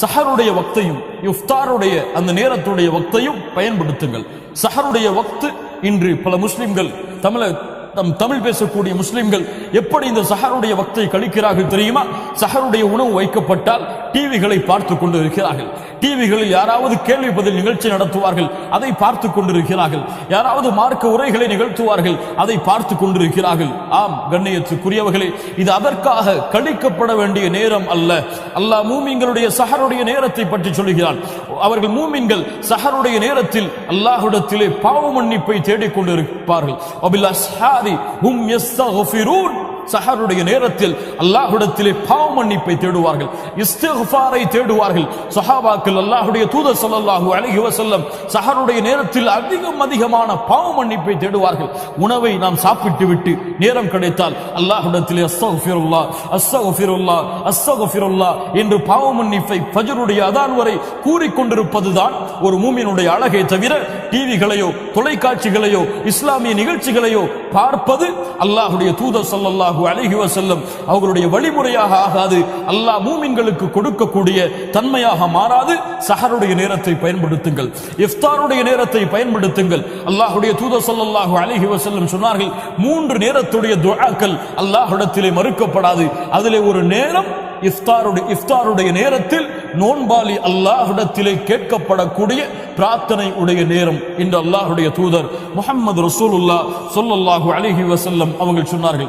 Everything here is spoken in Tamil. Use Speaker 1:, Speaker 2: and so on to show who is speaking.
Speaker 1: சஹருடைய வக்தையும் இஃப்தாருடைய அந்த நேரத்துடைய வக்தையும் பயன்படுத்துங்கள். சஹருடைய வக்து இன்று பல முஸ்லிம்கள் தமிழ் பேசக்கூடிய முஸ்லிம்கள் எப்படி இந்த சஹருடைய வக்தை கழிக்கிறார்கள் தெரியுமா? சஹருடைய உணவு வைக்கப்பட்டால் டிவிகளை பார்த்து கொண்டு இருக்கிறார்கள். டிவிகளில் யாராவது கேள்வி பதில் நிகழ்ச்சி நடத்துவார்கள், அதை பார்த்து கொண்டிருக்கிறார்கள். யாராவது மார்க்க உரைகளை நிகழ்த்துவார்கள், அதை பார்த்து கொண்டிருக்கிறார்கள். ஆம் கண்ணியத்துக்குரியவர்களே, இது அதற்காக கழிக்கப்பட வேண்டிய நேரம் அல்ல. அல்லாஹ் மூமின்களுடைய சஹருடைய நேரத்தை பற்றி சொல்கிறான். அவர்கள் மூமின்கள் சஹருடைய நேரத்தில் அல்லாஹ்விடத்திலே பாவ மன்னிப்பை தேடிக்கொண்டிருப்பார்கள். சஹருடைய நேரத்தில் அல்லாஹ்விடத்திலே பாவ மன்னிப்பை தேடுவார்கள், இஸ்திக்ஃபாரை தேடுவார்கள். சஹாபாக்கள் அல்லாஹ்வுடைய தூதர் ஸல்லல்லாஹு அலைஹி வஸல்லம் சஹருடைய நேரத்தில் அதிகமான பாவ மன்னிப்பை தேடுவார்கள். உணவை நாம் சாப்பிட்டு விட்டு நேரம் கிடைத்தால் அல்லாஹ்விடத்திலே அஸ்தக்ஃபிருல்லாஹ் அஸ்தக்ஃபிருல்லாஹ் அஸ்தக்ஃபிருல்லாஹ் என்று பாவ மன்னிப்பை ஃபஜ்ருடைய அதான் வரை கூறிக்கொண்டிருப்பதுதான் ஒரு மூமினுடைய அழகை தவிர டிவிகளையோ தொலைக்காட்சிகளையோ இஸ்லாமிய நிகழ்ச்சிகளையோ பார்ப்பது அல்லாஹ்வுடைய தூதர் ஸல்லல்லாஹு அலைஹி வஸல்லம் அவர்களுடைய வழிமுறையாக ஆகாது. அல்லாஹ் மூமின்களுக்கு கொடுக்கக்கூடிய தன்மையாக மாறாது. சஹருடைய நேரத்தை பயன்படுத்துங்கள், இஃப்தாருடைய நேரத்தை பயன்படுத்துங்கள். அல்லாஹ்வுடைய தூதர் ஸல்லல்லாஹு அலைஹி வஸல்லம் சொன்னார்கள், 3 நேரத்துடைய துஆக்கள் அல்லாஹ்விடத்திலே மறுக்கப்படாது. அதிலே ஒரு நேரம் இஃப்தாருடைய நேரத்தில் நோன்பாளி அல்லாஹ்விடத்திலே கேட்கப்படக்கூடிய பிரார்த்தனை உடைய நேரம் என்று அல்லாஹ்வுடைய தூதர் முஹம்மது ரசூலுல்லாஹ் ஸல்லல்லாஹு அலைஹி வஸல்லம் அவர்கள் சொன்னார்கள்.